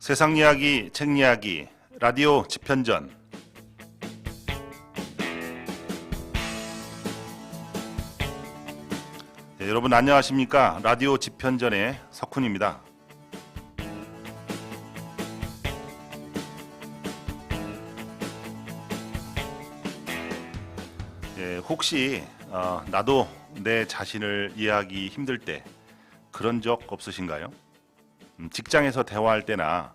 세상 이야기, 책 이야기, 라디오 집현전. 네, 여러분 안녕하십니까? 라디오 집현전의 석훈입니다. 혹시 나도 내 자신을 이해하기 힘들 때 그런 적 없으신가요? 직장에서 대화할 때나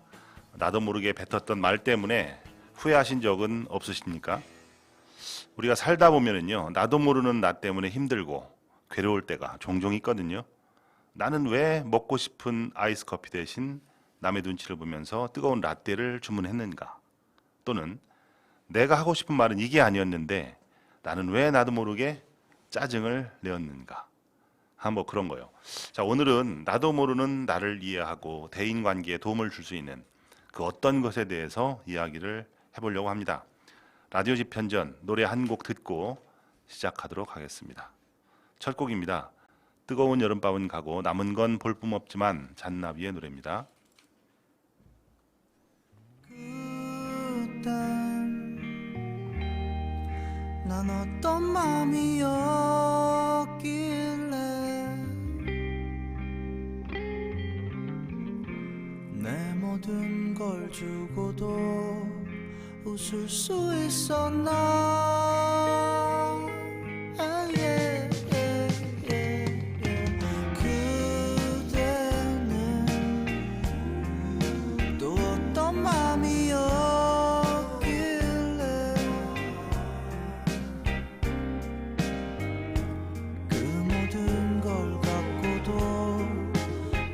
나도 모르게 뱉었던 말 때문에 후회하신 적은 없으십니까? 우리가 살다 보면은요, 나도 모르는 나 때문에 힘들고 괴로울 때가 종종 있거든요. 나는 왜 먹고 싶은 아이스 커피 대신 남의 눈치를 보면서 뜨거운 라떼를 주문했는가? 또는 내가 하고 싶은 말은 이게 아니었는데 나는 왜 나도 모르게 짜증을 내었는가? 뭐 그런 거요. 자, 오늘은 나도 모르는 나를 이해하고 대인관계에 도움을 줄 수 있는 그 어떤 것에 대해서 이야기를 해보려고 합니다. 라디오 집현전 노래 한 곡 듣고 시작하도록 하겠습니다. 첫 곡입니다. 뜨거운 여름밤은 가고 남은 건 볼품없지만 잔나비의 노래입니다. 난 어떤 맘이었길래 내 모든 걸 주고도 웃을 수 있었나. 그대는 또 어떤 맘이었길래 그 모든 걸 갖고도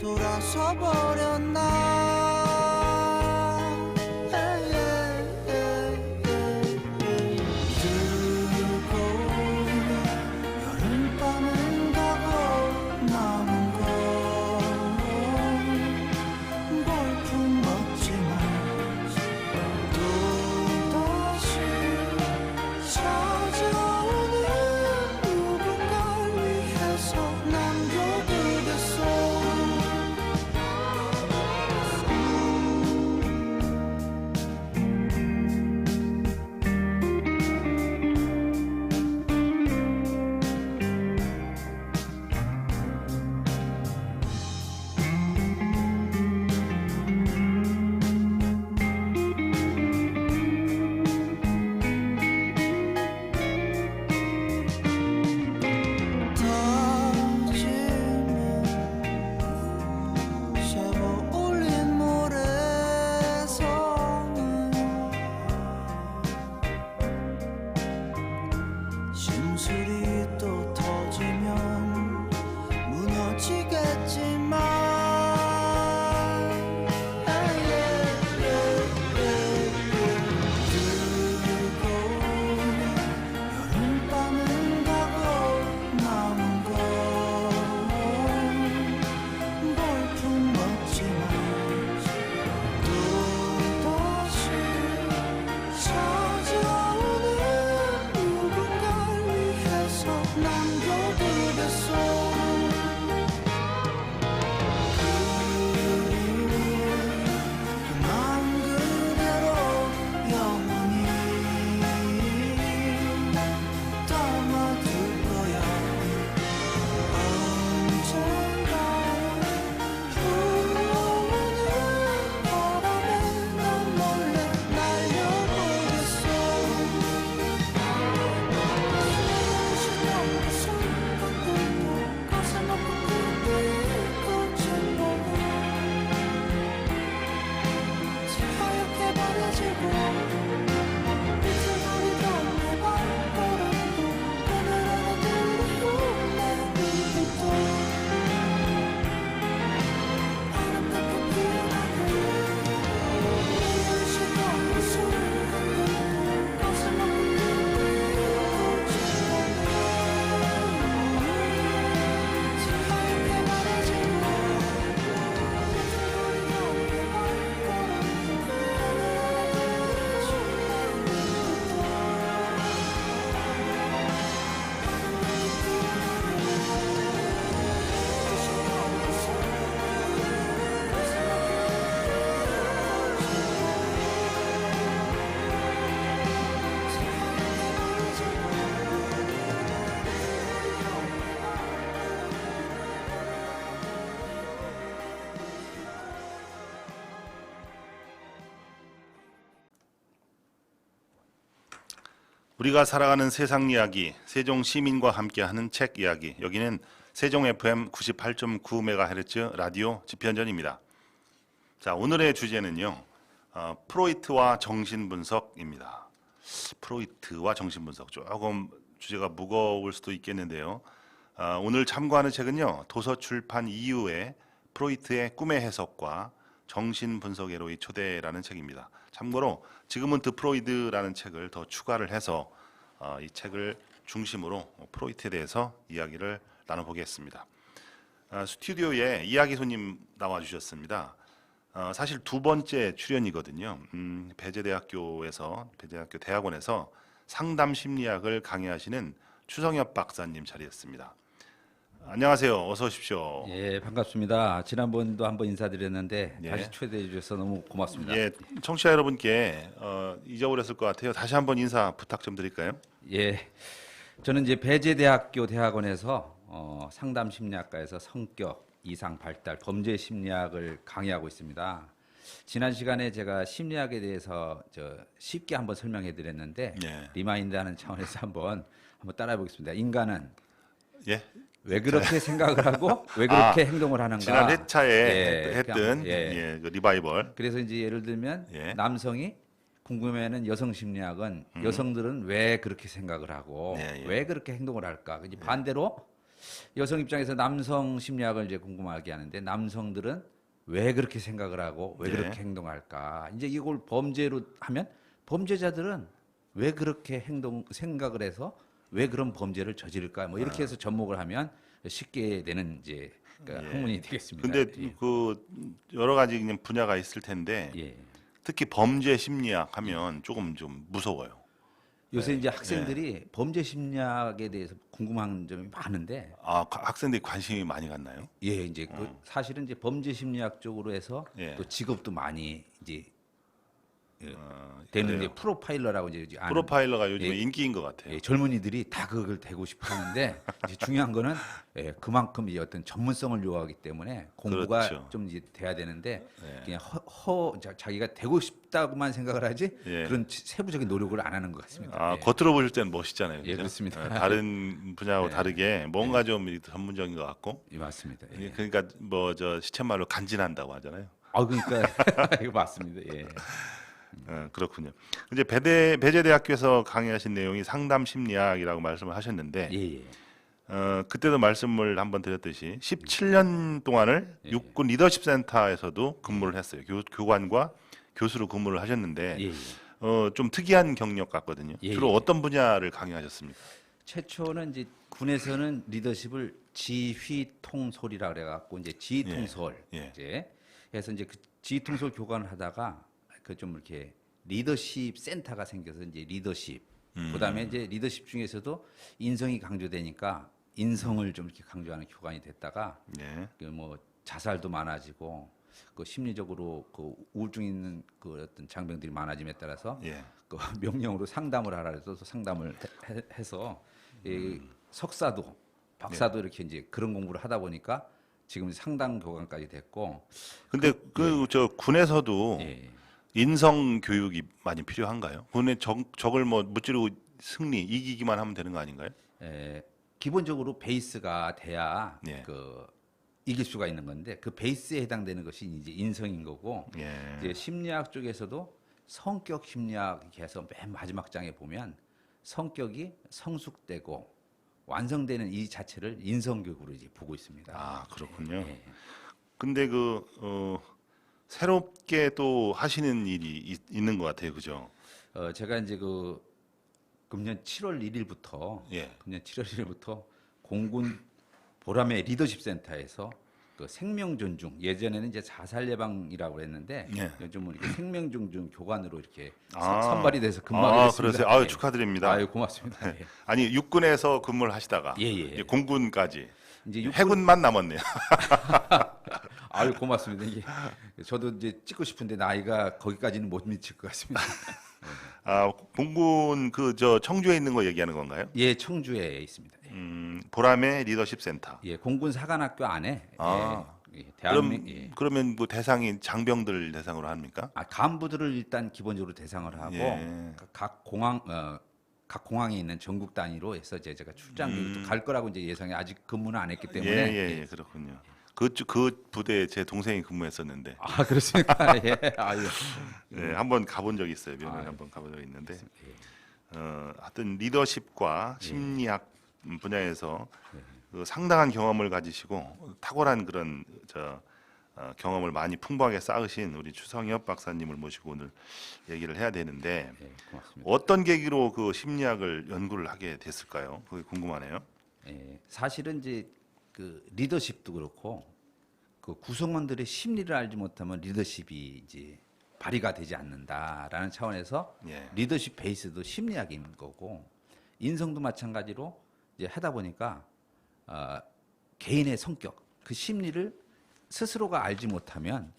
돌아서 버렸나. 우리가 살아가는 세상 이야기, 세종 시민과 함께하는 책 이야기. 여기는 세종 FM 98.9MHz 라디오 집현전입니다. 자, 오늘의 주제는요. 프로이트와 정신분석입니다. 프로이트와 정신분석. 조금 주제가 무거울 수도 있겠는데요. 오늘 참고하는 책은요. 도서 출판 이후에 프로이트의 꿈의 해석과 정신분석에로의 초대라는 책입니다. 참고로 지금은트 프로이드라는 책을 더 추가를 해서 이 책을 중심으로 프로이트에 대해서 이야기를 나눠보겠습니다. 스튜디오에 이야기 손님 나와주셨습니다. 사실 두 번째 출연이거든요. 배재대학교 대학원에서 상담 심리학을 강의하시는 추성엽 박사님 자리했습니다. 안녕하세요. 어서 오십시오. 예, 반갑습니다. 지난번도 한번 인사드렸는데 예. 다시 초대해 주셔서 너무 고맙습니다. 예, 청취자 여러분께 잊어버렸을 것 같아요. 다시 한번 인사 부탁 좀 드릴까요? 예, 저는 이제 배재대학교 대학원에서 상담 심리학과에서 성격, 이상 발달, 범죄 심리학을 강의하고 있습니다. 지난 시간에 제가 심리학에 대해서 쉽게 한번 설명해 드렸는데 예. 리마인드하는 차원에서 한번 따라해 보겠습니다. 인간은 예. 왜 그렇게 생각을 하고 왜 그렇게 행동을 하는가? 지난 회차에 예, 했던 예. 그 리바이벌. 그래서 이제 예를 들면 예. 남성이 궁금해하는 여성 심리학은 여성들은 왜 그렇게 생각을 하고 예. 왜 그렇게 행동을 할까? 이제 반대로 여성 입장에서 남성 심리학을 이제 궁금하게 하는데 남성들은 왜 그렇게 생각을 하고 왜 예. 그렇게 행동할까? 이제 이걸 범죄로 하면 범죄자들은 왜 그렇게 생각을 해서 왜 그런 범죄를 저지를까? 뭐 이렇게 해서 접목을 하면 쉽게 되는 이제 학문이 되겠습니다. 근데 예. 그 여러 가지 그냥 분야가 있을 텐데 예. 특히 범죄 심리학 하면 조금 좀 무서워요. 요새 이제 학생들이 범죄 심리학에 대해서 궁금한 점이 많은데, 학생들이 관심이 많이 갔나요? 예, 이제 사실은 이제 범죄 심리학 쪽으로 해서 예. 또 직업도 많이 이제 그래요. 되는 이제 프로파일러라고 이제 아는 프로파일러가 요즘에 예. 인기인 것 같아요. 예, 젊은이들이 다 그걸 되고 싶어 하는데 이제 중요한 거는 그만큼 이 어떤 전문성을 요하기 때문에 공부가 그렇죠. 좀 이제 돼야 되는데 예. 그냥 자기가 되고 싶다고만 생각을 하지 예. 그런 세부적인 노력을 안 하는 것 같습니다. 예. 겉으로 보실 때는 멋있잖아요. 예, 그죠? 그렇습니다. 다른 분야하고 네. 다르게 뭔가 좀 전문적인 것 같고. 예, 맞습니다. 예. 그러니까 뭐 시쳇말로 간지난다고 하잖아요. 그러니까 이거 맞습니다. 예. 그렇군요. 이제 배재대학교에서 강의하신 내용이 상담 심리학이라고 말씀을 하셨는데 예. 그때도 말씀을 한번 드렸듯이 17년 동안을 예. 육군 리더십 센터에서도 근무를 했어요. 교관과 교수로 근무를 하셨는데 예. 좀 특이한 경력 같거든요. 예. 주로 어떤 분야를 강의하셨습니까? 최초는 이제 군에서는 리더십을 지휘통솔이라 그래 갖고 이제 지휘통솔 예. 이제 그래서 이제 그 지휘통솔 교관을 하다가 그 좀 이렇게 리더십 센터가 생겨서 이제 리더십 그다음에 이제 리더십 중에서도 인성이 강조되니까 인성을 좀 이렇게 강조하는 교관이 됐다가 예. 그 뭐 자살도 많아지고 그 심리적으로 그 우울증 있는 그 어떤 장병들이 많아짐에 따라서 예. 그 명령으로 상담을 하라 해서 상담을 해서 이 석사도 박사도 이렇게 이제 그런 공부를 하다 보니까 지금 상담 교관까지 됐고 근데 저 군에서도 예. 인성 교육이 많이 필요한가요? 군의 적을 뭐 무찌르고 승리 이기기만 하면 되는 거 아닌가요? 기본적으로 베이스가 돼야 예. 그 이길 수가 있는 건데 그 베이스에 해당되는 것이 이제 인성인 거고 예. 이제 심리학 쪽에서도 성격 심리학이 해서 맨 마지막 장에 보면 성격이 성숙되고 완성되는 이 자체를 인성 교육으로 이제 보고 있습니다. 그렇군요. 예. 근데 새롭게 또 하시는 일이 있는 것 같아요, 그죠? 제가 이제 금년 7월 1일부터 예. 공군 보람의 리더십 센터에서 그 생명 존중 예전에는 이제 자살 예방이라고 그랬는데 예. 요즘은 이렇게 생명 존중 교관으로 이렇게 아. 선발이 돼서 근무하게 됐습니다. 그러세요. 예. 축하드립니다. 아유 고맙습니다. 예. 아니 육군에서 근무를 하시다가 예. 이제 공군까지 이제 해군만 남았네요. 아유 고맙습니다. 이게 저도 이제 찍고 싶은데 나이가 거기까지는 못 미칠 것 같습니다. 공군 청주에 있는 거 얘기하는 건가요? 예, 청주에 있습니다. 예. 보람의 리더십 센터. 예, 공군 사관학교 안에 그럼 그러면 뭐 대상이 장병들 대상으로 합니까? 간부들을 일단 기본적으로 대상을 하고 예. 각 각 공항에 있는 전국 단위로 해서 이제 제가 출장을 갈 거라고 이제 예상해 아직 근무는 안 했기 때문에 예, 그렇군요. 그 부대에 제 동생이 근무했었는데 아 그렇습니까? 예. 아유. 예, 한번 가본 적이 있어요. 면회 한번 가본 적이 있는데 하여튼 리더십과 심리학 분야에서 그 상당한 경험을 가지시고 탁월한 그런 경험을 많이 풍부하게 쌓으신 우리 추성엽 박사님을 모시고 오늘 얘기를 해야 되는데 예, 고맙습니다. 어떤 계기로 그 심리학을 연구를 하게 됐을까요? 그게 궁금하네요. 예, 사실은 이제 그 리더십도 그렇고 그 구성원들의 심리를 알지 못하면 리더십이 이제 발휘가 되지 않는다라는 차원에서 예. 리더십 베이스도 심리학인 거고 인성도 마찬가지로 이제 하다 보니까 개인의 성격 그 심리를 스스로가 알지 못하면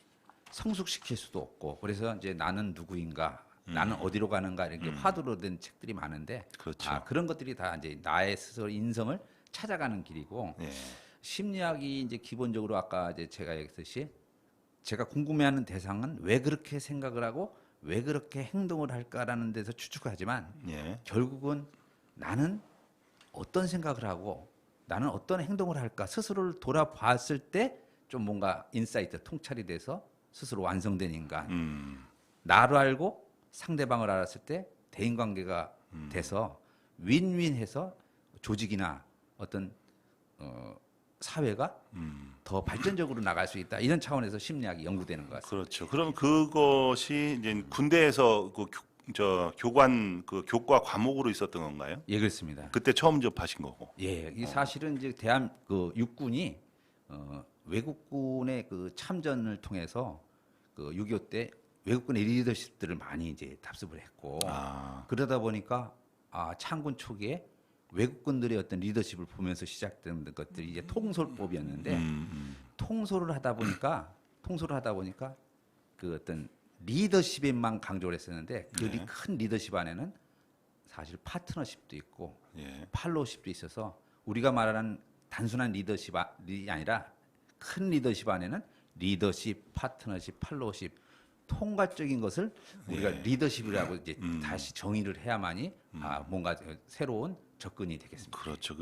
성숙시킬 수도 없고 그래서 이제 나는 누구인가 나는 어디로 가는가 이렇게 화두로 된 책들이 많은데 그렇죠. 그런 것들이 다 이제 나의 스스로 인성을 찾아가는 길이고 예. 심리학이 이제 기본적으로 아까 이제 제가 얘기했듯이 제가 궁금해하는 대상은 왜 그렇게 생각을 하고 왜 그렇게 행동을 할까라는 데서 추측하지만 예. 결국은 나는 어떤 생각을 하고 나는 어떤 행동을 할까 스스로를 돌아봤을 때 좀 뭔가 인사이트 통찰이 돼서 스스로 완성된 인간 나를 알고 상대방을 알았을 때 대인관계가 돼서 윈윈해서 조직이나 어떤 사회가 더 발전적으로 나갈 수 있다 이런 차원에서 심리학이 연구되는 것 같습니다. 그렇죠. 그럼 그것이 이제 군대에서 교관 그 교과 과목으로 있었던 건가요? 예, 그렇습니다. 그때 처음 접하신 거고. 예, 이 사실은 이제 그 육군이 외국군의 그 참전을 통해서 그 6.25 때 외국군의 리더십들을 많이 이제 답습을 했고 그러다 보니까 창군 초기에 외국군들의 어떤 리더십을 보면서 시작된 것들이 이제 통솔법이었는데 통솔을 하다 보니까 그 어떤 리더십에만 강조를 했었는데 그 네. 큰 리더십 안에는 사실 파트너십도 있고 팔로우십도 있어서 우리가 말하는 단순한 리더십이 아니라 큰 리더십 안에는 리더십, 파트너십, 팔로우십 통괄적인 것을 우리가 리더십이라고 이제 다시 정의를 해야만이 뭔가 새로운 접근이 되겠습니다. 그렇죠.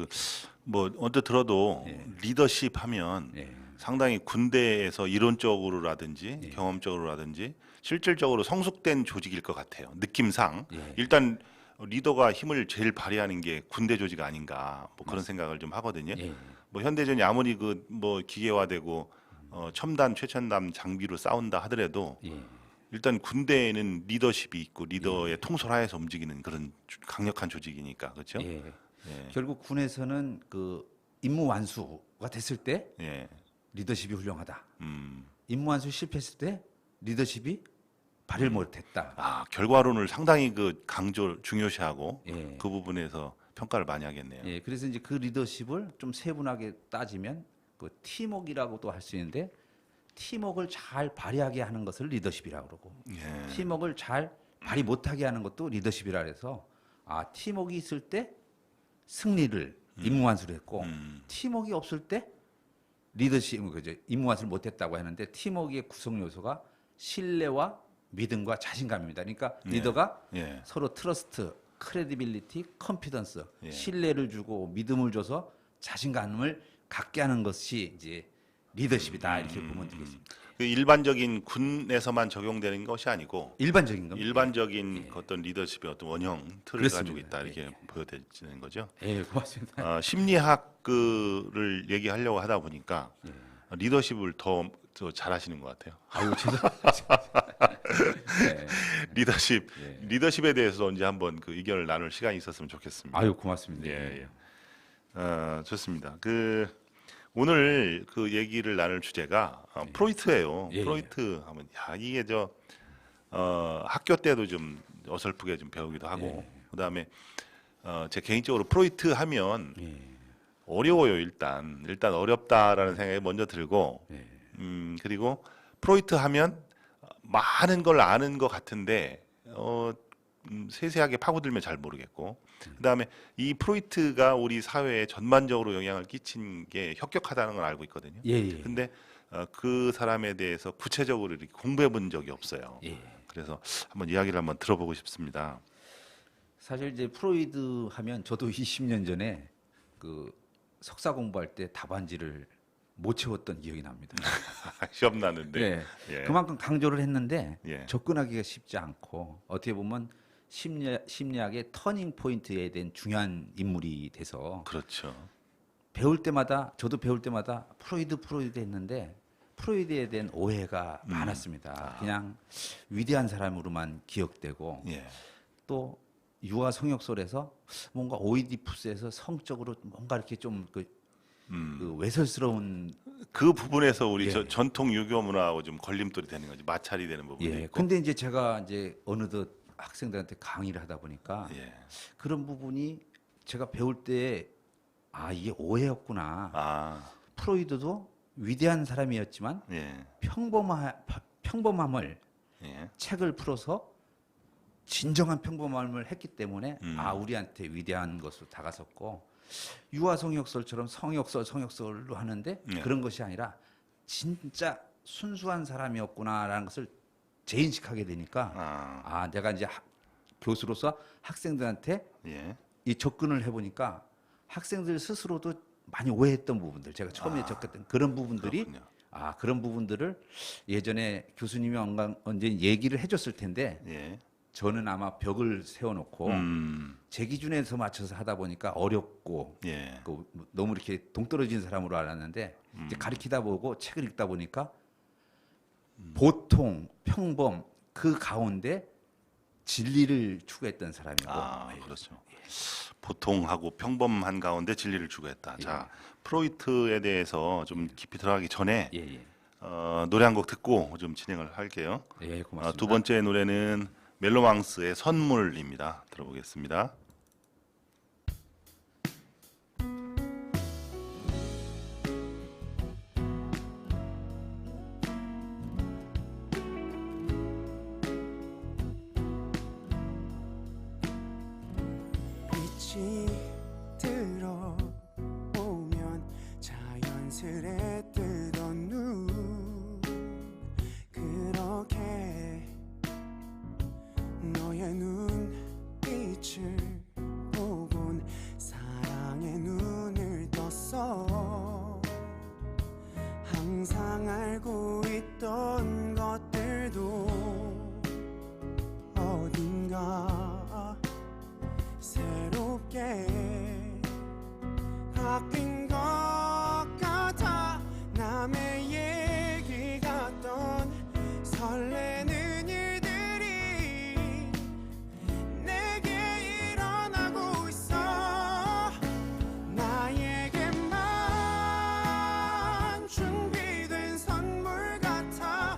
뭐 언뜻 들어도 리더십 하면 상당히 군대에서 이론적으로라든지 경험적으로라든지 실질적으로 성숙된 조직일 것 같아요. 느낌상 일단 리더가 힘을 제일 발휘하는 게 군대 조직 아닌가 뭐 그런 생각을 좀 하거든요. 뭐 현대전이 아무리 뭐 기계화되고 첨단 최첨단 장비로 싸운다 하더라도 일단 군대에는 리더십이 있고 리더의 통솔하에서 움직이는 그런 강력한 조직이니까 그렇죠. 결국 군에서는 그 임무 완수가 됐을 때 리더십이 훌륭하다. 임무 완수 실패했을 때 리더십이 발휘를 못했다. 결과론을 상당히 중요시하고 그 부분에서 평가를 많이 하겠네요. 예, 그래서 이제 그 리더십을 좀 세분하게 따지면 그 팀워크라고도 할 수 있는데 팀워크를 잘 발휘하게 하는 것을 리더십이라고 그러고 팀워크를 잘 발휘 못하게 하는 것도 리더십이라 해서 팀워크 있을 때 승리를 임무 완수를 했고 팀워크 없을 때 리더십 임무 완수를 못했다고 하는데 팀워크의 구성 요소가 신뢰와 믿음과 자신감입니다. 그러니까 리더가 서로 트러스트, 크레디빌리티, 컨피던스, 신뢰를 주고 믿음을 줘서 자신감을 갖게 하는 것이 이제 리더십이다 이렇게 보면 되겠습니다. 그 일반적인 군에서만 적용되는 것이 아니고 일반적인 겁니다. 일반적인 어떤 리더십의 어떤 원형 틀을 그렇습니다. 가지고 있다 이렇게 보여지는 거죠. 예, 고맙습니다. 심리학을 얘기하려고 하다 보니까 리더십을 더 잘하시는 것 같아요. 아유, 리더십에 대해서 언제 한번 그 의견을 나눌 시간이 있었으면 좋겠습니다. 아유, 고맙습니다. 좋습니다. 오늘 그 얘기를 나눌 주제가 프로이트예요. 프로이트 하면 이게 학교 때도 좀 어설프게 좀 배우기도 하고 그다음에 제 개인적으로 프로이트 하면 어려워요. 일단 어렵다라는 생각이 먼저 들고 그리고 프로이트 하면 많은 걸 아는 것 같은데 세세하게 파고들면 잘 모르겠고 그다음에 이 프로이트가 우리 사회에 전반적으로 영향을 끼친 게 혁혁하다는 걸 알고 있거든요. 근데 그 사람에 대해서 구체적으로 이렇게 공부해 본 적이 없어요. 그래서 한번 이야기를 한번 들어보고 싶습니다. 사실 이제 프로이드 하면 저도 20년 전에 그 석사 공부할 때 답안지를 못 채웠던 기억이 납니다. 시험 나는데. 네. 예. 그만큼 강조를 했는데 예. 접근하기가 쉽지 않고 어떻게 보면 심리학의 터닝 포인트에 대한 중요한 인물이 돼서 그렇죠. 배울 때마다 저도 배울 때마다 프로이드 했는데 프로이드에 대한 오해가 많았습니다. 그냥 위대한 사람으로만 기억되고 예. 또 유아 성역설에서 뭔가 오이디푸스에서 성적으로 뭔가 이렇게 좀 그 외설스러운 그 부분에서 우리 예. 전통 유교 문화하고 좀 걸림돌이 되는 거지. 마찰이 되는 부분이 예. 있고. 근데 이제 제가 이제 어느덧 학생들한테 강의를 하다 보니까 예. 그런 부분이 제가 배울 때 아 이게 오해였구나. 아, 프로이드도 위대한 사람이었지만 예. 평범함을 예. 책을 풀어서 진정한 평범함을 했기 때문에 아 우리한테 위대한 것으로 다가섰고 유아 성역설처럼 성역설로 하는데 네. 그런 것이 아니라 진짜 순수한 사람이었구나라는 것을 재인식하게 되니까 아 내가 이제 교수로서 학생들한테 예. 이 접근을 해보니까 학생들 스스로도 많이 오해했던 부분들 제가 처음에 접했던 그런 부분들이 그렇군요. 아 그런 부분들을 예전에 교수님이 언제 얘기를 해줬을 텐데 예. 저는 아마 벽을 세워놓고 제 기준에서 맞춰서 하다 보니까 어렵고 예. 너무 이렇게 동떨어진 사람으로 알았는데 이제 가르치다 보고 책을 읽다 보니까 보통 평범 그 가운데 진리를 추구했던 사람이고 아, 그렇죠. 보통하고 평범한 가운데 진리를 추구했다. 자, 프로이트에 대해서 좀 깊이 들어가기 전에 예. 노래 한 곡 듣고 좀 진행을 할게요. 예, 고맙습니다. 두 번째 노래는 멜로망스의 선물입니다. 들어보겠습니다. 빛이 들어오면 자연스레 뜨던 눈 그렇게 너의 눈빛을 보곤 사랑의 눈을 떴어 항상 알고 있던 것들도 어딘가 새롭게 바뀐 것 같아 남의 얘기 같던 설레는 일들이 내게 일어나고 있어 나에게만 준비된 선물 같아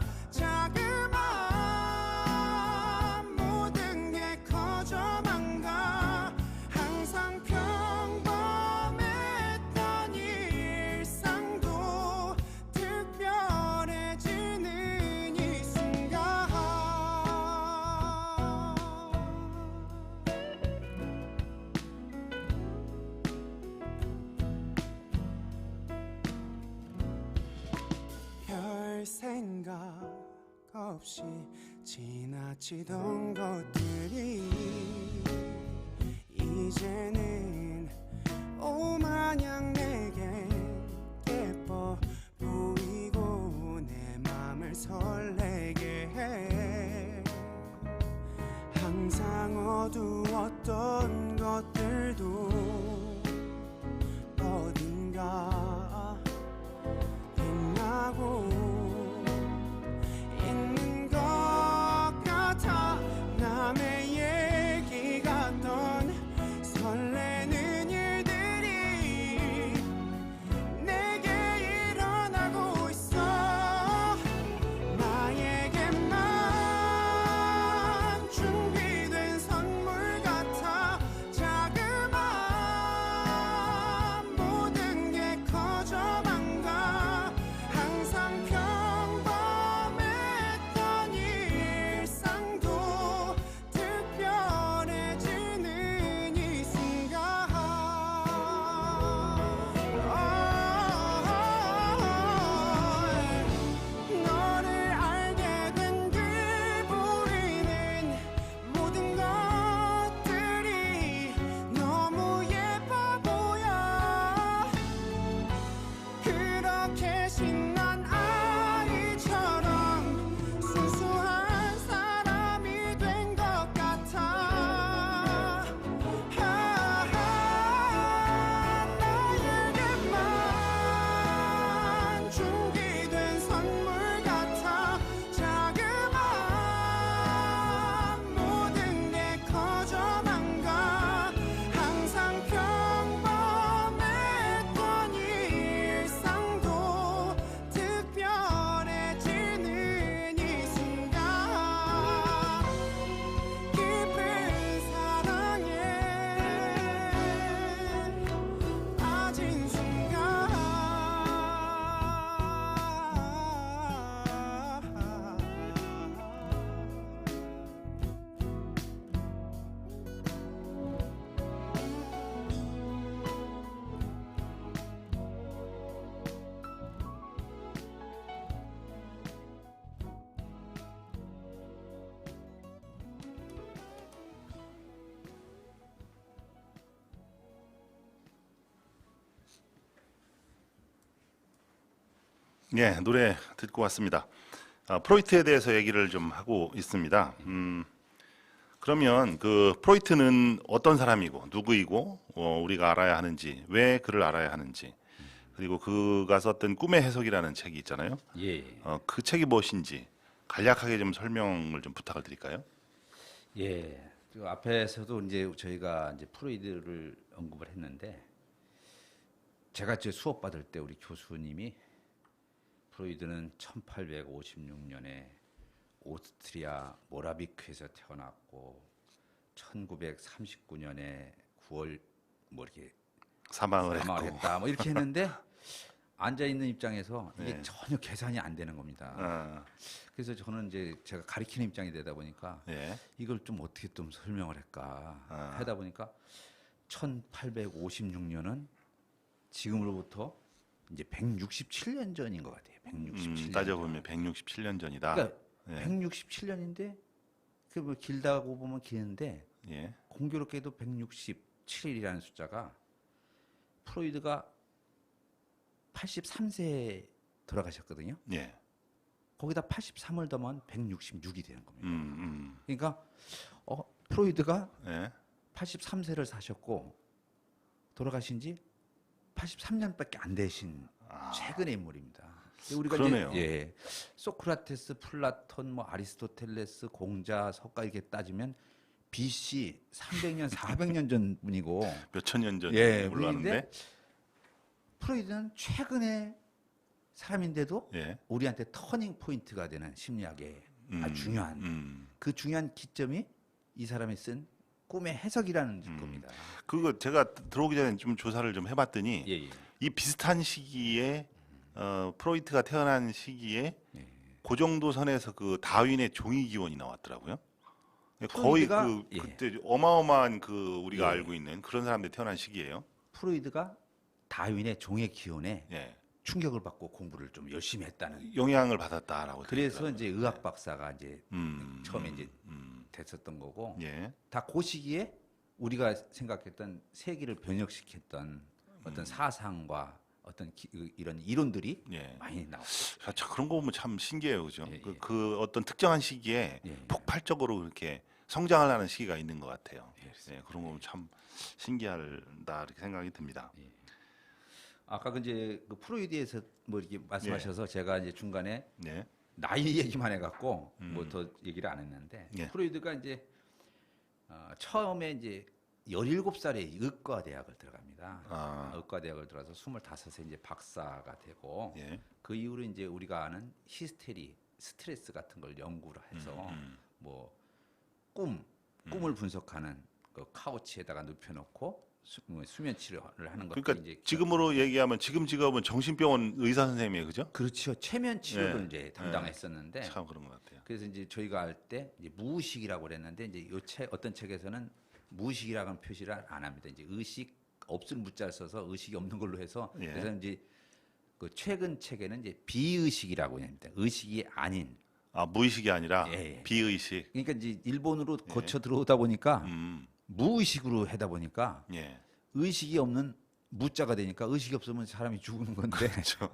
자그마한 모든 게 커져만 가 항상 평범했던 일상도 특별해지는 이 순간 별 생각 없이 지나치던 것들이 이제는 오마냥 내게 예뻐 보이고 내 맘을 설레게 해 항상 어두웠던 것들도 어딘가 빛나고 있는 것 같아 남의 얘기 같던 설레는 일들이 내게 일어나고 있어 나에게만 준비된 선물 같아 자그마한 모든 게 예, 노래 듣고 왔습니다. 프로이트에 대해서 얘기를 좀 하고 있습니다. 그러면 그 프로이트는 어떤 사람이고 누구이고 우리가 알아야 하는지, 왜 그를 알아야 하는지, 그리고 그가 썼던 꿈의 해석이라는 책이 있잖아요. 예, 그 책이 무엇인지 간략하게 좀 설명을 좀 부탁을 드릴까요? 예. 그 앞에서도 이제 저희가 이제 프로이드를 언급을 했는데, 제가 제 수업 받을 때 우리 교수님이 프로이드는 1856년에 오스트리아 모라비크에서 태어났고 1939년에 9월 뭐 이렇게 사망을 사망을 했고. 했다 뭐 이렇게 했는데, 앉아 있는 입장에서 이게 네. 전혀 계산이 안 되는 겁니다. 아, 그래서 저는 이제 제가 가리키는 입장이 되다 보니까 예. 이걸 좀 어떻게 좀 설명을 할까 아. 하다 보니까 1856년은 지금으로부터 이제 167년 전인 것 같아요. 167년. 따져보면 167년 전이다. 그러니까 예. 167년인데 그 뭐 길다고 보면 기는데, 예. 공교롭게도 167이라는 숫자가 프로이드가 83세에 돌아가셨거든요. 예. 거기다 83을 더하면 166이 되는 겁니다. 음. 그러니까 프로이드가 예. 83세를 사셨고 돌아가신 지 83년밖에 안 되신 최근의 인물입니다. 우리가 그러네요. 이제 예, 소크라테스, 플라톤, 뭐 아리스토텔레스, 공자, 석가 이렇게 따지면 BC 300년, 400년 전 분이고, 몇천 년 전에 예, 올라왔는데. 분인데 프로이드는 최근의 사람인데도 예. 우리한테 터닝 포인트가 되는 심리학의 아주 중요한 그 중요한 기점이 이 사람이 쓴 꿈의 해석이라는 겁니다. 그거 제가 들어오기 전에 좀 조사를 좀 해봤더니 예, 예. 이 비슷한 시기에 프로이트가 태어난 시기에 예. 그 정도 선에서 그 다윈의 종이 기원이 나왔더라고요. 거의 프로이드가, 예. 그때 어마어마한 그 우리가 예. 알고 있는 그런 사람들이 태어난 시기예요. 프로이드가 다윈의 종의 기원에 예. 충격을 받고 공부를 좀 열심히 했다는. 영향을 받았다라고. 그래서 되더라고요. 이제 의학 박사가 이제 처음에 이제 음. 됐었던 거고, 예. 다 그 시기에 우리가 생각했던 세계를 변혁시켰던 어떤 사상과 어떤 이런 이론들이 예. 많이 나왔어요. 참 그런 거 보면 참 신기해요, 그죠? 예, 예. 그 어떤 특정한 시기에 예, 예. 폭발적으로 그렇게 성장을 하는 시기가 있는 것 같아요. 예, 예, 그런 거 보면 참 신기하다 이렇게 생각이 듭니다. 아까 그 이제 그 프로이드에서 뭐 이렇게 말씀하셔서 제가 이제 중간에 네. 나이 얘기만 해갖고 뭐 더 얘기를 안 했는데, 예. 프로이드가 이제 처음에 이제 17살에 의과대학을 들어갑니다. 의과대학을 들어가서 25세 이제 박사가 되고, 예. 그 이후로 이제 우리가 아는 히스테리, 스트레스 같은 걸 연구를 해서 뭐 꿈을 분석하는 그 카우치에다가 눕혀놓고 수면 치료를 하는 것들. 그러니까 이제 지금으로 얘기하면 지금 직업은 정신병원 의사 선생님이에요, 그죠? 그렇죠. 최면 치료를 예. 이제 담당했었는데, 참 그런 것 같아요. 그래서 이제 저희가 할 때 이제 무의식이라고 그랬는데, 이제 요 어떤 책에서는 무의식이라고는 표시를 안 합니다. 이제 의식 없을 무자를 써서 의식이 없는 걸로 해서, 예. 그래서 이제 그 최근 책에는 이제 비의식이라고 합니다. 의식이 아닌. 무의식이 아니라 예, 예. 비의식. 그러니까 이제 일본으로 거쳐 들어오다 보니까 음. 무의식으로 하다 보니까 예. 의식이 없는 무자가 되니까, 의식이 없으면 사람이 죽는 건데, 그렇죠.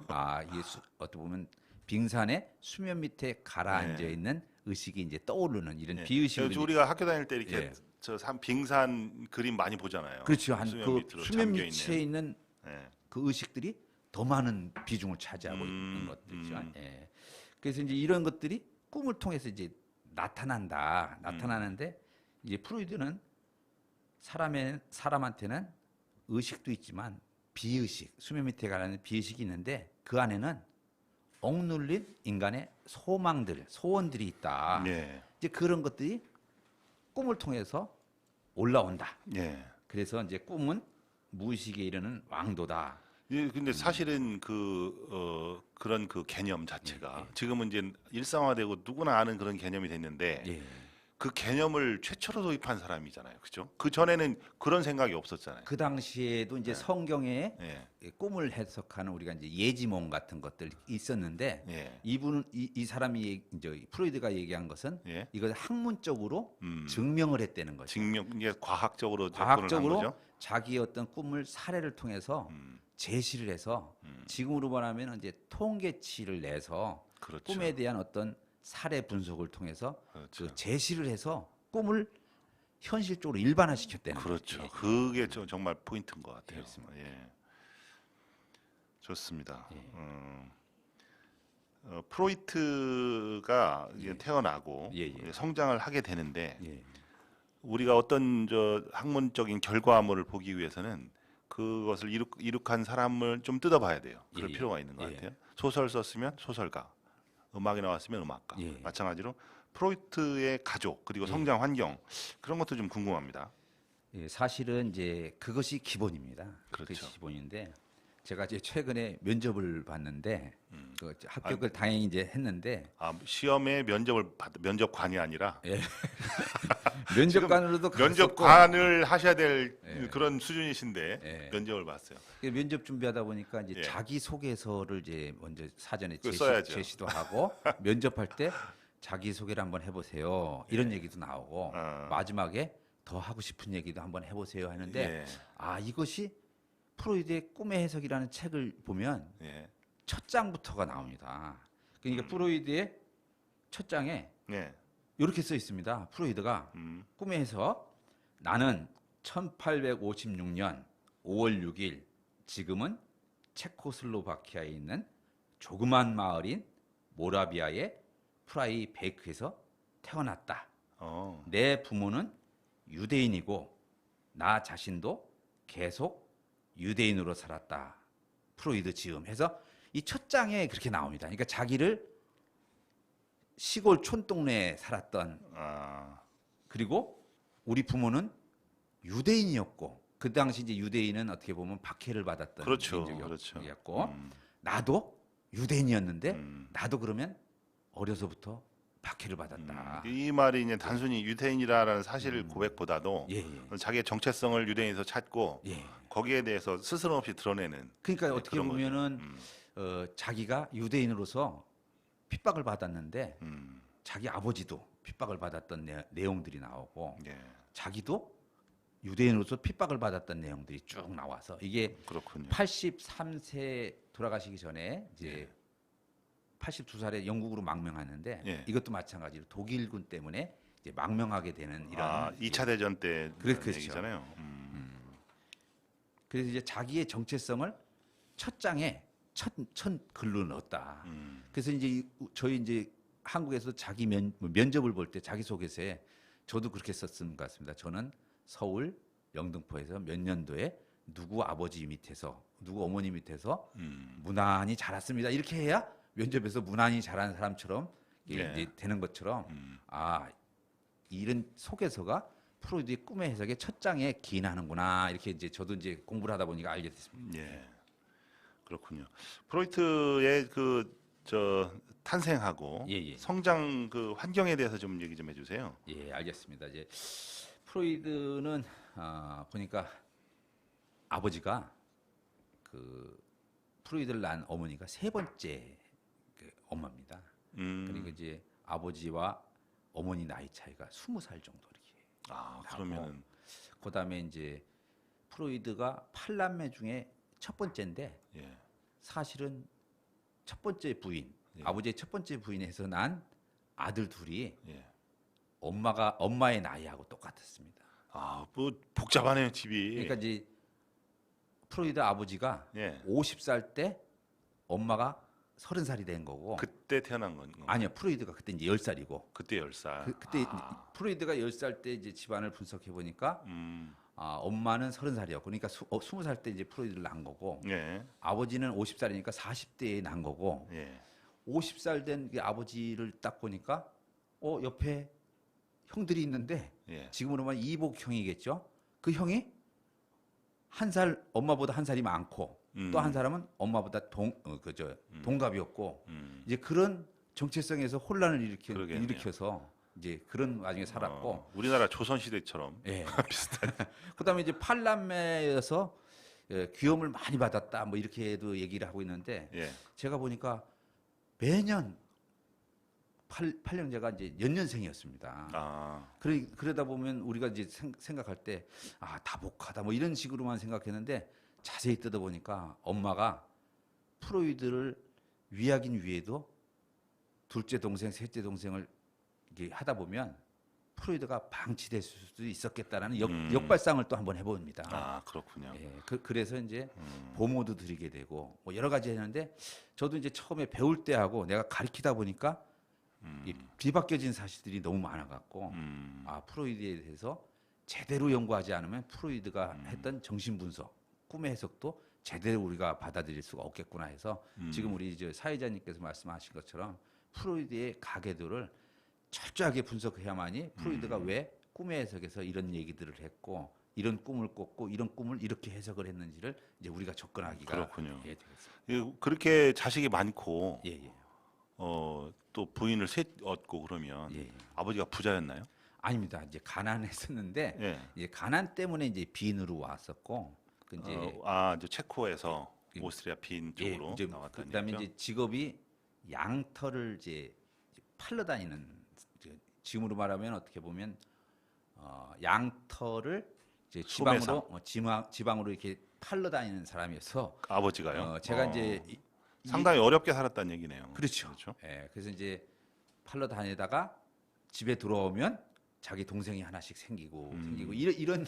이게 어떻게 보면 빙산의 수면 밑에 가라앉아 있는 의식이 이제 떠오르는 이런 예. 비의식으로. 그래서 우리가 학교 다닐 때 이렇게 예. 빙산 그림 많이 보잖아요. 그렇죠. 수면 밑으로 수면 잠겨 밑에 있는. 있는 예. 그 의식들이 더 많은 비중을 차지하고 있는 것들이죠. 예. 그래서 이제 이런 것들이 꿈을 통해서 이제 나타나는데, 이제 프로이드는 사람한테는 의식도 있지만 비의식, 수면 밑에 가라는 비의식이 있는데, 그 안에는 억눌린 인간의 소원들이 있다. 예. 이제 그런 것들이 꿈을 통해서 올라온다. 예. 그래서 이제 꿈은 무의식에 이르는 왕도다. 예, 근데 사실은 그런 그 개념 자체가 지금은 이제 일상화되고 누구나 아는 그런 개념이 됐는데, 예. 그 개념을 최초로 도입한 사람이잖아요, 그죠? 그 전에는 그런 생각이 없었잖아요. 그 당시에도 이제 성경에 예, 꿈을 해석하는 우리가 이제 예지몽 같은 것들이 있었는데, 예, 이 사람이 이제 프로이드가 얘기한 것은 예. 이걸 학문적으로 증명을 했다는 거죠. 증명 이게 과학적으로 접근을 한 과학적으로 거죠. 자기의 어떤 꿈을 사례를 통해서 제시를 해서 지금으로 말하면 이제 통계치를 내서 그렇죠. 꿈에 대한 어떤 사례 분석을 통해서 그렇죠. 그 제시를 해서 꿈을 현실적으로 일반화시켰다는 그렇죠. 거죠. 그게 정말 포인트인 것 같아요. 그렇습니다. 예. 좋습니다. 예. 프로이트가 이제 태어나고 예, 예. 성장을 하게 되는데 예. 우리가 어떤 학문적인 결과물을 보기 위해서는 그것을 이룩한 사람을 좀 뜯어봐야 돼요. 그럴 예, 예. 필요가 있는 것 예. 같아요. 소설 썼으면 소설가, 음악이 나왔으면 음악가. 예. 마찬가지로 프로이트의 가족 그리고 성장 환경 그런 것도 좀 궁금합니다. 예, 사실은 이제 그것이 기본입니다. 그렇죠. 그것이 기본인데 제가 이제 최근에 면접을 봤는데 그 합격을 아니, 다행히 이제 했는데 시험에 면접관이 아니라 예. 면접관으로도 갔었고, 면접관을 하셔야 될 예. 그런 수준이신데 예. 면접을 봤어요. 면접 준비하다 보니까 이제 예. 자기 소개서를 이제 먼저 사전에 그거 써야죠. 제시도 하고 면접할 때 자기 소개를 한번 해보세요 이런 얘기도 나오고 마지막에 더 하고 싶은 얘기도 한번 해보세요 하는데 예. 이것이 프로이드의 꿈의 해석이라는 책을 보면 예. 첫 장부터가 나옵니다. 그러니까 프로이드의 첫 장에 예. 이렇게 써 있습니다. 프로이드가 꿈의 해석 나는 1856년 5월 6일 지금은 체코슬로바키아에 있는 조그만 마을인 모라비아의 프라이베이크에서 태어났다. 내 부모는 유대인이고 나 자신도 계속 유대인으로 살았다. 프로이드 지음 해서 이 첫 장에 그렇게 나옵니다. 그러니까 자기를 시골 촌동네에 살았던 그리고 우리 부모는 유대인이었고 그 당시 이제 유대인은 어떻게 보면 박해를 받았던 그렇죠. 민족이었고 나도 유대인이었는데 나도 그러면 어려서부터 박해를 받았다. 이 말이 이제 단순히 유대인이라는 사실 고백보다도 예, 자기의 정체성을 유대인에서 찾고 예. 거기에 대해서 스스럼 없이 드러내는 그러니까 어떻게 그런 보면은 자기가 유대인으로서 핍박을 받았는데 자기 아버지도 핍박을 받았던 내용들이 나오고 예. 자기도 유대인으로서 핍박을 받았던 내용들이 쭉 나와서 이게 그렇군요. 83세 돌아가시기 전에 이제 82살에 영국으로 망명하는데 예. 이것도 마찬가지로 독일군 때문에 이제 망명하게 되는 이런 2차 대전 때 그렇죠. 얘기잖아요. 그래서 이제 자기의 정체성을 첫 장에 첫 글로 넣었다. 그래서 이제 저희 이제 한국에서 자기 면접을 볼 때 자기소개서에 저도 그렇게 썼던 것 같습니다. 저는 서울 영등포에서 몇 년도에 누구 아버지 밑에서 누구 어머니 밑에서 무난히 자랐습니다. 이렇게 해야 면접에서 무난히 자란 사람처럼 네. 이제 되는 것처럼 이런 소개서가 프로이드의 꿈의 해석의 첫 장에 기인하는구나 이렇게 이제 저도 이제 공부를 하다 보니까 알게 됐습니다. 예. 그렇군요. 프로이트의 탄생하고 예. 성장 그 환경에 대해서 좀 얘기 좀 해주세요. 예, 알겠습니다. 이제 프로이드는 보니까 아버지가 그 프로이드를 낳은 어머니가 세 번째 그 엄마입니다. 그리고 이제 아버지와 어머니 나이 차이가 20살 정도 이렇게. 그러면은 그다음에 이제 프로이드가 8남매 중에 첫 번째인데 예. 사실은 첫 번째 부인, 예. 아버지의 첫 번째 부인에서 난 아들 둘이 예. 엄마의 나이하고 똑같았습니다. 뭐 복잡하네요 집이. 그러니까 이제 프로이드 아버지가 예. 50살 때 엄마가 30살이 된 거고. 그때 태어난 건 아니요, 프로이드가 그때 이제 10살이고. 그때 10살. 그때 프로이드가 10살 때 이제 집안을 분석해 보니까 엄마는 30살이었고, 그러니까 20살 때 이제 프로이드를 낳은 거고, 예. 아버지는 50살이니까 40대에 낳은 거고, 예. 50살 된 그 아버지를 딱 보니까 옆에 형들이 있는데 예. 지금으로 말하면 이복 형이겠죠. 그 형이 한 살 엄마보다 한 살이 많고 또 한 사람은 엄마보다 동갑이었고 이제 그런 정체성에서 혼란을 그러겠네요. 일으켜서 이제 그런 와중에 살았고 우리나라 조선 시대처럼 예. 비슷한. 그다음에 이제 8남매여서 귀염을 많이 받았다 뭐 이렇게도 얘기를 하고 있는데 예. 제가 보니까 매년 8형제가 이제 연년생이었습니다. 그러다 보면 우리가 이제 생각할 때 다복하다 뭐 이런 식으로만 생각했는데 자세히 뜯어보니까 엄마가 프로이드를 위하긴 위해도 둘째 동생, 셋째 동생을 이렇게 하다 보면 프로이드가 방치될 수도 있었겠다라는 역발상을 또 한번 해봅니다. 아, 그렇군요. 예, 그래서 이제 보모도 드리게 되고 뭐 여러 가지 했는데 저도 이제 처음에 배울 때 하고 내가 가르치다 보니까 이 뒤바뀌어진 사실들이 너무 많아갖고 아 프로이드에 대해서 제대로 연구하지 않으면 프로이드가 했던 정신 분석, 꿈의 해석도 제대로 우리가 받아들일 수가 없겠구나 해서 지금 우리 이제 사회자님께서 말씀하신 것처럼 프로이드의 가계도를 철저하게 분석해야만이 프로이드가 왜 꿈의 해석에서 이런 얘기들을 했고 이런 꿈을 꿨고 이런 꿈을 이렇게 해석을 했는지를 이제 우리가 접근하기가 그렇군요. 예, 되겠습니다. 그렇게 자식이 많고 예, 예. 또 부인을 셋 얻고 그러면 예, 예. 아버지가 부자였나요? 아닙니다. 이제 가난했었는데 예. 이제 가난 때문에 이제 빈으로 왔었고 그 이제 이제 체코에서 예. 오스트리아 빈 예, 쪽으로 이제 나왔다는 그다음에 얘기죠? 이제 직업이 양털을 이제 팔러 다니는 지금으로 말하면 어떻게 보면 양털을 이제 소매상. 지방으로 이렇게 팔러 다니는 사람이어서 아버지가요? 제가 이제 상당히 어렵게 살았다는 얘기네요. 그렇죠. 예, 그래서 이제 팔러 다니다가 집에 들어오면 자기 동생이 하나씩 생기고 이런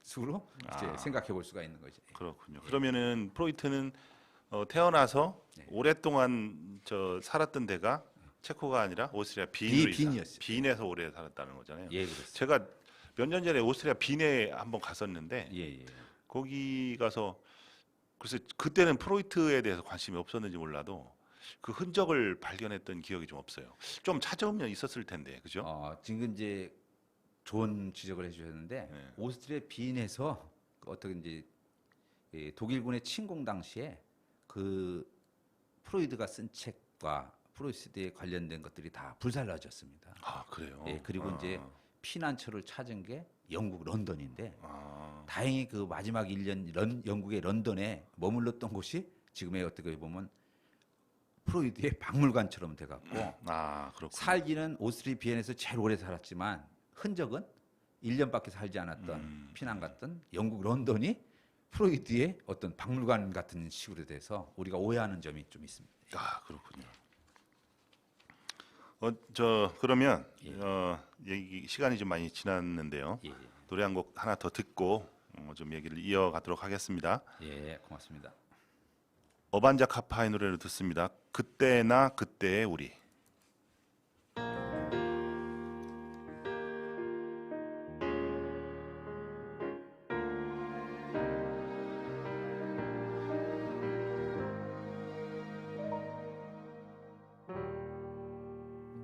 식으로 이제 생각해 볼 수가 있는 거죠. 예. 그렇군요. 그러면은 프로이트는 태어나서 네. 오랫동안 살았던 데가 체코가 아니라 오스트리아 빈이었어요. 빈에서 오래 살았다는 거잖아요. 예, 그렇습니다. 제가 몇 년 전에 오스트리아 빈에 한번 갔었는데 예, 예. 거기 가서 글쎄 그때는 프로이트에 대해서 관심이 없었는지 몰라도 그 흔적을 발견했던 기억이 좀 없어요. 좀 찾아오면 있었을 텐데, 그죠? 지금 이제 좋은 지적을 해주셨는데 네. 오스트리아 빈에서 어떻게 이제 독일군의 침공 당시에 그 프로이드가 쓴 책과 프로이드에 관련된 것들이 다 불살라졌습니다. 아, 그래요? 예, 그리고 이제 피난처를 찾은 게 영국 런던인데 아, 다행히 그 마지막 1년 영국의 런던에 머물렀던 곳이 지금의 어떻게 보면 프로이드의 박물관처럼 돼갖고 그렇군요. 살기는 오스트리아 비엔에서 제일 오래 살았지만 흔적은 1년밖에 살지 않았던 피난 갔던 영국 런던이 프로이드의 어떤 박물관 같은 식으로 돼서 우리가 오해하는 점이 좀 있습니다. 아, 그렇군요. 그러면 얘기 시간이 좀 많이 지났는데요. 예, 노래 한 곡 하나 더 듣고 좀 얘기를 이어가도록 하겠습니다. 예, 고맙습니다. 어반자 카파의 노래를 듣습니다. 그때나 그때의 우리.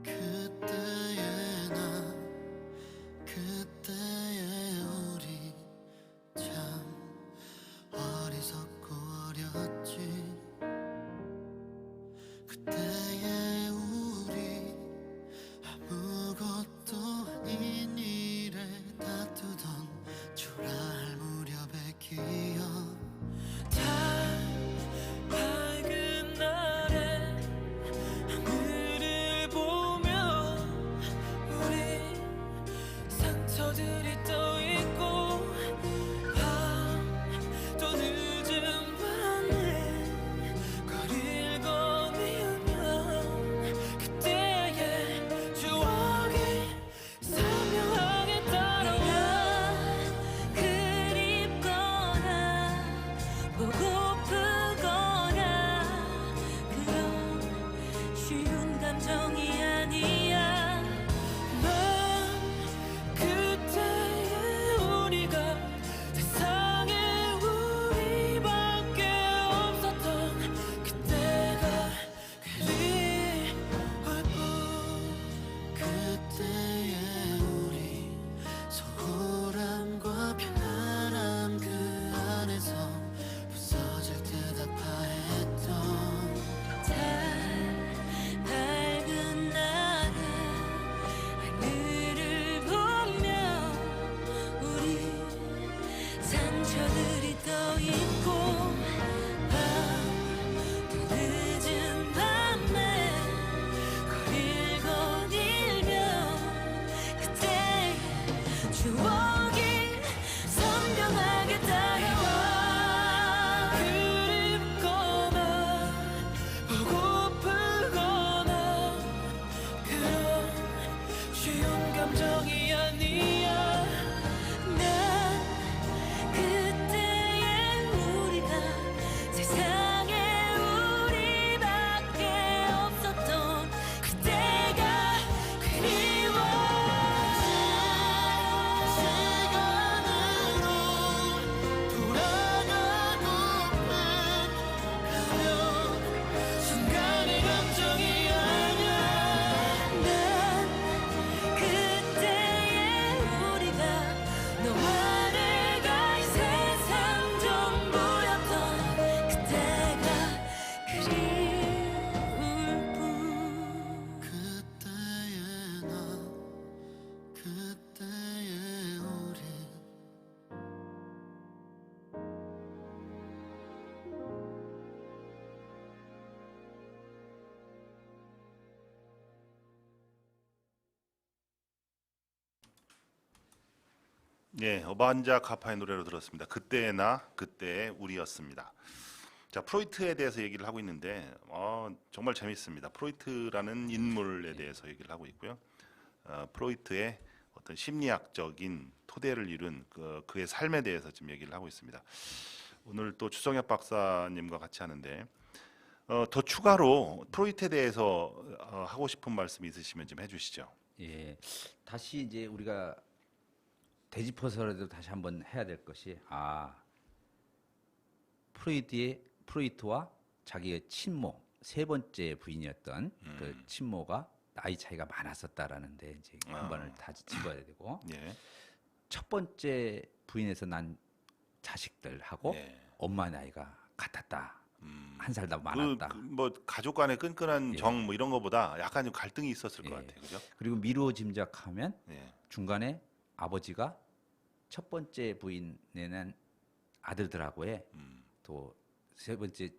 그때의 나 그때의 우리 참 어리석고 어렸지 그때의 예, 어반자 카파의 노래로 들었습니다. 그때의 나, 그때의 우리였습니다. 자, 프로이트에 대해서 얘기를 하고 있는데 정말 재밌습니다. 프로이트라는 인물에 대해서 얘기를 하고 있고요. 프로이트의 어떤 심리학적인 토대를 이룬 그의 삶에 대해서 지금 얘기를 하고 있습니다. 오늘 또 추성엽 박사님과 같이 하는데 더 추가로 프로이트에 대해서 하고 싶은 말씀 있으시면 좀 해주시죠. 예, 다시 이제 우리가 되짚어서라도 다시 한번 해야 될 것이 프로이트와 자기의 친모 세 번째 부인이었던 그 친모가 나이 차이가 많았었다라는데 이제 한 번을 다시 짚어야 되고 예, 첫 번째 부인에서 난 자식들하고 예. 엄마 나이가 같았다. 한 살 더 많았다. 뭐 가족 간의 끈끈한 예. 정 뭐 이런 거보다 약간 좀 갈등이 있었을 것 예. 같아요, 그죠? 그리고 미루어 짐작하면 예, 중간에 아버지가 첫 번째 부인에는 아들들하고의 또 세 번째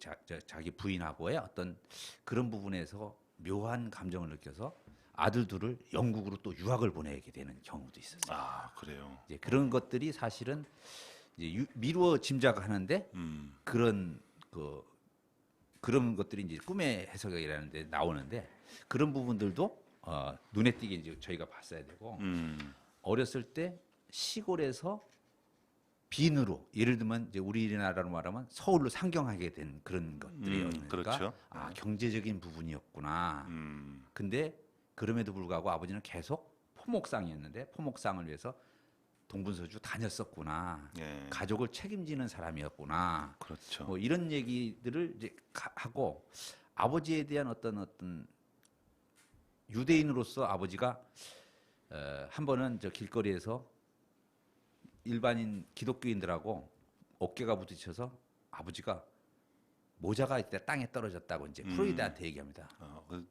자기 부인하고의 어떤 그런 부분에서 묘한 감정을 느껴서 아들 둘을 영국으로 또 유학을 보내게 되는 경우도 있었어요. 아 그래요. 이제 그런 것들이 사실은 이제 미루어 짐작하는데 그런 그런 것들이 이제 꿈의 해석이라는데 나오는데 그런 부분들도 눈에 띄게 이제 저희가 봤어야 되고 어렸을 때 시골에서 빈으로 예를 들면 이제 우리나라로 말하면 서울로 상경하게 된 그런 것들이에요. 그러니까 그렇죠. 경제적인 부분이었구나. 근데 그럼에도 불구하고 아버지는 계속 포목상이었는데 포목상을 위해서 동분서주 다녔었구나. 예. 가족을 책임지는 사람이었구나. 그렇죠. 뭐 이런 얘기들을 이제 하고 아버지에 대한 어떤 유대인으로서 아버지가 한 번은 저 길거리에서 일반인 기독교인들하고 어깨가 부딪혀서 아버지가 모자가 이때 땅에 떨어졌다고 이제 프로이드한테 얘기합니다.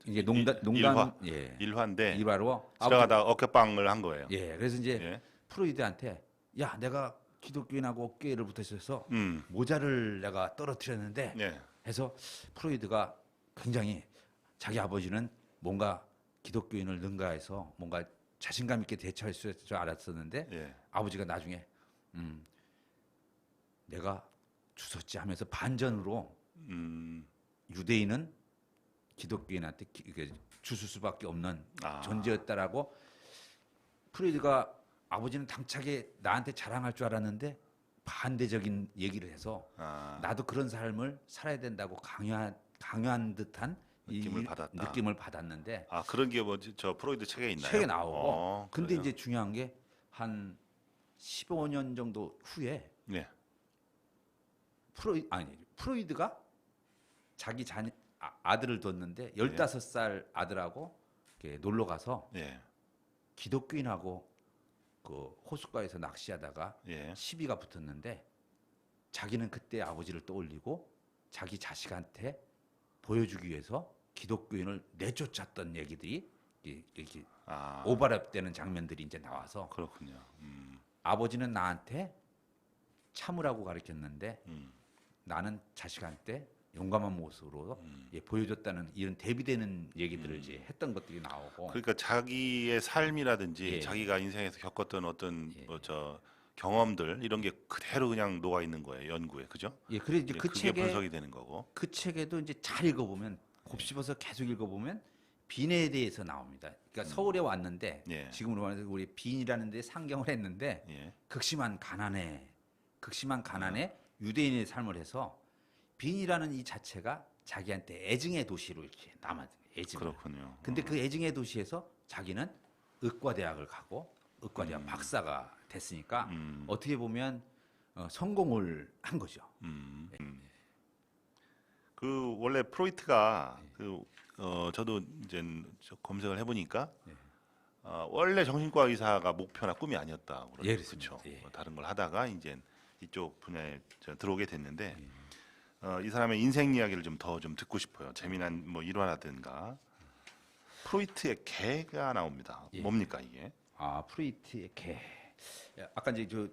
이게 농담 일화인데 일화로 지나가다 어깨빵을 한 거예요. 예, 그래서 이제 예. 프로이드한테 야 내가 기독교인하고 어깨를 붙여서 모자를 내가 떨어뜨렸는데 예. 해서 프로이드가 굉장히 자기 아버지는 뭔가 기독교인을 능가해서 뭔가 자신감 있게 대처할 수 있을 줄 알았었는데 예. 아버지가 나중에 내가 주웠지 하면서 반전으로 유대인은 기독교인한테 주술 수밖에 없는 존재였다라고 프로이드가 아버지는 당차게 나한테 자랑할 줄 알았는데 반대적인 얘기를 해서 나도 그런 삶을 살아야 된다고 강요한 듯한 느낌을 받았는데 그런 게 뭐 저 프로이드 책에 있나요? 책에 나오고 근데 그래요? 이제 중요한 게 한 15년 정도 후에 예. 프로이드가 자기 아들을 뒀는데 15살 아들하고 이렇게 놀러 가서 예. 기독교인하고 그 호숫가에서 낚시하다가 예. 시비가 붙었는데 자기는 그때 아버지를 떠올리고 자기 자식한테 보여주기 위해서 기독교인을 내쫓았던 얘기들이 이렇게 오버랩되는 장면들이 이제 나와서 그렇군요. 아버지는 나한테 참으라고 가르쳤는데 나는 자식한테 용감한 모습으로 보여줬다는 이런 대비되는 얘기들을 이제 했던 것들이 나오고 그러니까 자기의 삶이라든지 예. 자기가 인생에서 겪었던 어떤 예. 뭐 저 경험들 이런 게 그대로 그냥 녹아 있는 거예요, 연구에. 그죠? 예, 그래 이제 그 그게 책에 분석이 되는 거고. 그 책에도 이제 잘 읽어보면 곱씹어서 계속 읽어보면 빈에 대해서 나옵니다. 그러니까 서울에 왔는데 예. 지금으로 말해서 우리 빈이라는 데 상경을 했는데 예. 극심한 가난에 유대인의 삶을 해서 빈이라는 이 자체가 자기한테 애증의 도시로 이렇게 남아 애증. 그렇군요. 근데 그 애증의 도시에서 자기는 의과대학을 가고 의과대학 박사가 됐으니까 어떻게 보면 성공을 한 거죠. 그 원래 프로이트가 저도 이제 검색을 해보니까 원래 정신과 의사가 목표나 꿈이 아니었다. 예, 그렇죠. 그렇습니다. 예. 뭐 다른 걸 하다가 이제 이쪽 분야에 들어오게 됐는데 이 사람의 인생 이야기를 좀 더 좀 듣고 싶어요. 재미난 뭐 일화라든가. 프로이트의 개가 나옵니다. 예. 뭡니까 이게? 프로이트의 개. 아까 이제 저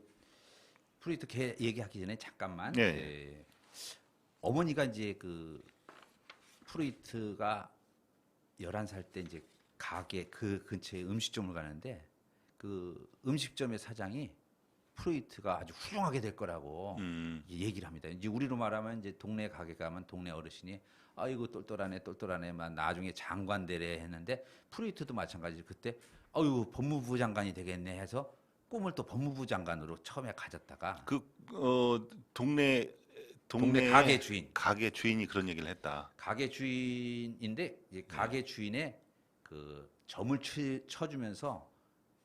프로이트 개 얘기하기 전에 잠깐만. 예. 예. 어머니가 이제 그 프로이트가 11살 때 이제 가게 그 근처에 음식점을 가는데 그 음식점의 사장이 프로이트가 아주 훌륭하게 될 거라고 얘기를 합니다. 이제 우리로 말하면 이제 동네 가게 가면 동네 어르신이 아이고 똘똘하네만 나중에 장관 되래 했는데 프로이트도 마찬가지로 그때 아유 법무부 장관이 되겠네 해서 꿈을 또 법무부 장관으로 처음에 가졌다가 동네 가게 주인이 그런 얘기를 했다. 가게 주인인데 이 가게 주인의 그 점을 쳐주면서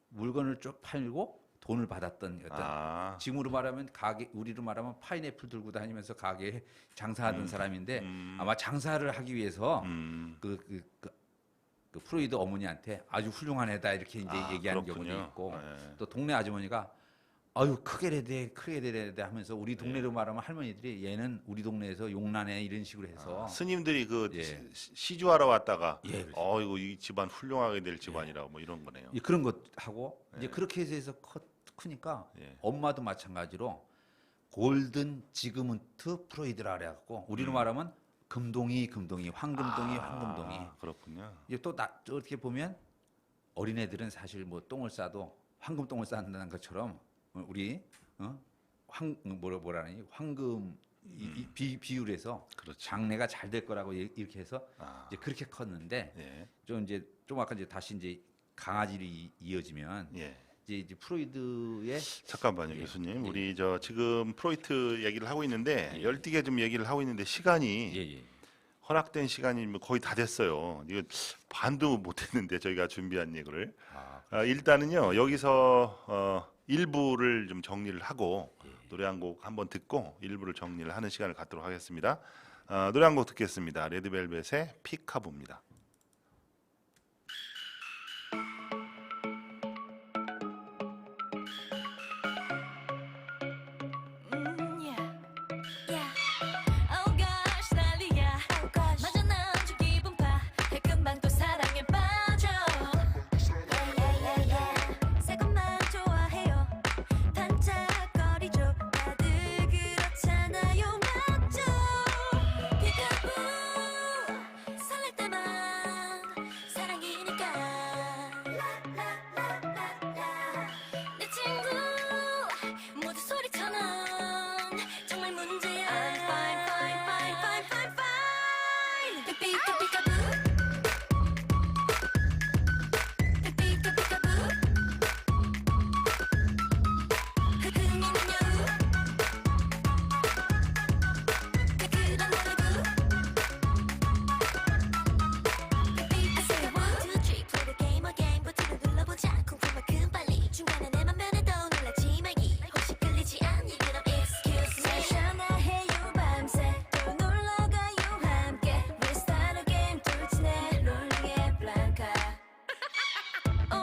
물건을 쭉 팔고 돈을 받았던 어떤 지금으로 말하면 우리로 말하면 파인애플 들고 다니면서 가게에 장사하던 사람인데 아마 장사를 하기 위해서 그 프로이드 어머니한테 아주 훌륭한 애다 이렇게 이제 얘기하는 그렇군요. 경우도 있고 네. 또 동네 아주머니가 아유 크게 되래 하면서 우리 동네로 말하면 할머니들이 얘는 우리 동네에서 용나네 이런 식으로 해서 스님들이 예. 시주하러 왔다가 예, 그렇죠. 이거 이 집안 훌륭하게 될 집안이라고 뭐 이런 거네요. 그런 것 하고 이제 그렇게 해서 크니까 예. 엄마도 마찬가지로 골든 지그문트 프로이드라 그래갖고 우리로 말하면 금동이 황금동이 그렇군요. 이제 또 어떻게 보면 어린애들은 사실 뭐 똥을 싸도 황금똥을 싼다는 것처럼 우리 뭐라니 황금 비율에서 그렇죠. 장래가 잘 될 거라고 이렇게 해서 이제 그렇게 컸는데 예. 좀 아까 이제 다시 이제 강아지로 이어지면 예. 이제 프로이드의 잠깐만요, 예. 교수님. 예. 우리 지금 프로이트 얘기를 하고 있는데 예. 열띠게 좀 얘기를 하고 있는데 시간이 예. 허락된 시간이 뭐 거의 다 됐어요. 이거 반도 못 했는데 저희가 준비한 얘기를. 일단은요. 여기서 일부를 좀 정리를 하고 노래 한 곡 한번 듣고 일부를 정리를 하는 시간을 갖도록 하겠습니다. 노래 한 곡 듣겠습니다. 레드벨벳의 피카부입니다. Oh gosh 난리야 마저 난주 기분 파 금방 또 사랑에 빠져 새것만 좋아해요 반짝거리죠 다들 그렇잖아요 맞죠 피카부 설렐 때만 사랑이니까 내 친구 모두 소리쳐 넌 정말 문제야 I'm fine fine fine fine fine fine 피카 피카부 피카 피카부 흥미는 여우 그런 노래부 I say 1, 2, 3 play the game again 버튼을 눌러보자 궁금만큼 빨리 중간에 내 맘변해도 놀라지 말기 혹시 끌리지 않니 그럼 excuse me 샤나해요 밤새 또 놀러가요 함께 We start again 돌진해 롤링의 블랑카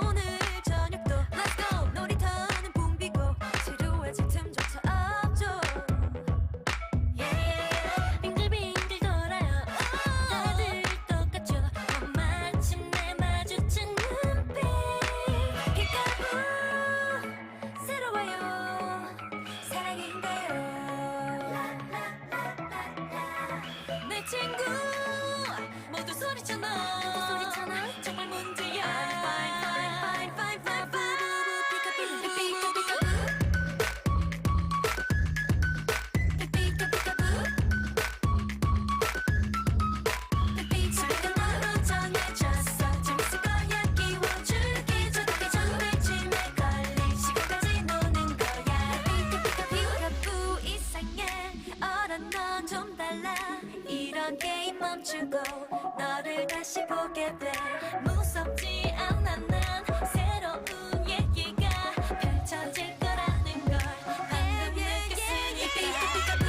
오늘 저녁도 Let's go 놀이터는 붐비고 지루해질 틈조차 없죠 빙글빙글 돌아요 다들 똑같죠 마침내 마주친 눈빛 피카부 새로워요 사랑인가요 내 친구 모두 소리쳐 너 정말 문제야 Fine fine fine fine fine fine 피카부 피카부 피카피카부 너로 정해졌어 재밌을 거야 끼워줄게 저렇게 정글짐에 걸릴 시간까지 노는 거야 피카피카부 이상해 얼어 넌 좀 달라 이런 게임 멈추고 너를 다시 보게 돼 무섭지 않아 난 새로운 얘기가 펼쳐질 거라는 걸 방금 느꼈으니 피카피카부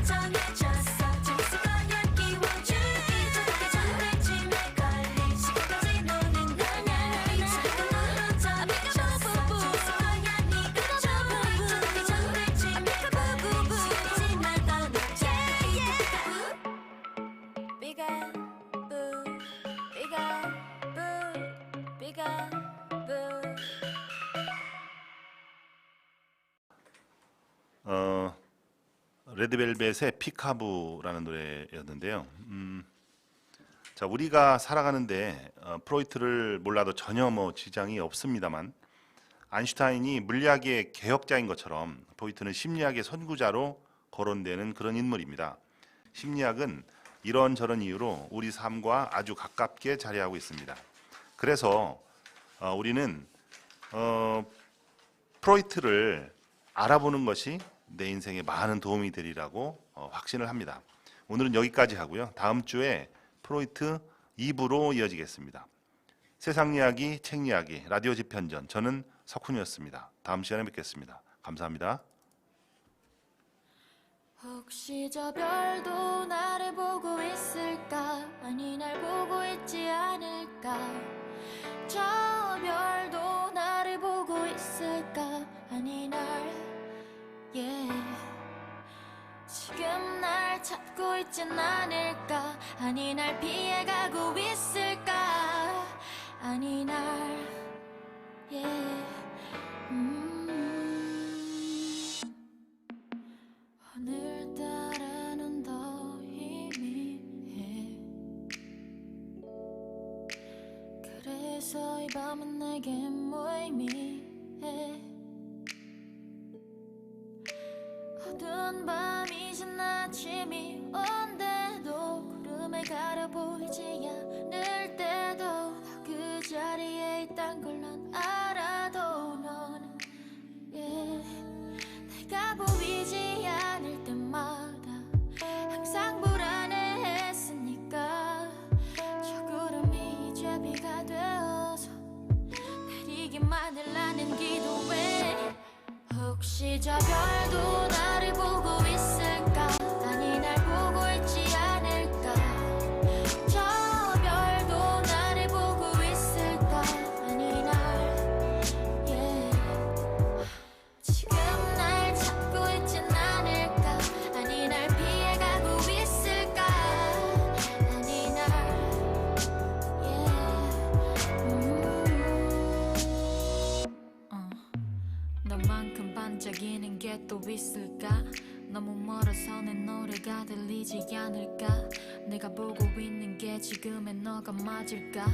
정해졌어 재밌을 거야 끼워줄게 저렇게 정글짐에 걸릴 레드벨벳의 피카부라는 노래였는데요. 자, 우리가 살아가는데 프로이트를 몰라도 전혀 지장이 없습니다만, 아인슈타인이 물리학의 개혁자인 것처럼 프로이트는 심리학의 선구자로 거론되는 그런 인물입니다. 심리학은 이런저런 이유로 우리 삶과 아주 가깝게 자리하고 있습니다. 그래서 우리는 프로이트를 알아보는 것이 내 인생에 많은 도움이 되리라고 확신을 합니다. 오늘은 여기까지 하고요. 다음 주에 프로이트 2부로 이어지겠습니다. 세상 이야기, 책 이야기, 라디오 집현전. 저는 석훈이었습니다. 다음 시간에 뵙겠습니다. 감사합니다. 혹시 저 별도 나를 보고 있을까? 아니 날 보고 있지 않을까? 저 별도 나를 보고 있을까? 아니 날 지금 날 찾고 있진 않을까? 아니 날 피해가고 있을까? 아니 날 오늘따라는 더 희미해. 그래서 이 밤은 내겐 무의미해. 어두운 밤이 지나 아침이 온데도 구름에 가려 보이지 않을 때도 그 자리에 있단 걸 난 알아도 넌 내가 보이지 않을 때마다 항상 불안해했으니까 저 구름이 이제 비가 되어서 내리기만을 나는 기도해. 혹시 저 별도 나를 보고 있을까? 아니 날 보고 있지 않을까? 저 별도 나를 보고 있을까? 아니 날 지금 날 찾고 있진 않을까? 아니 날 피해가고 있을까? 아니 날 너만큼 반짝이는 게 또 있을까? 너무 멀어서 내 노래가 들리지 않을까? 내가 보고 있는 게 지금의 너가 맞을까?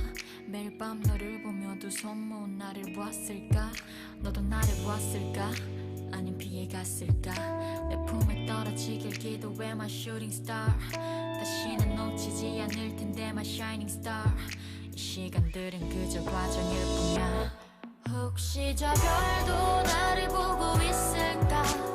매일 밤 너를 보며 두 손 모은 나를 보았을까? 너도 나를 보았을까? 아님 피해갔을까? 내 품에 떨어지길 기도해 my shooting star. 다시는 놓치지 않을 텐데 my shining star. 이 시간들은 그저 과정일 뿐이야. 혹시 저 별도 나를 보고 있을까?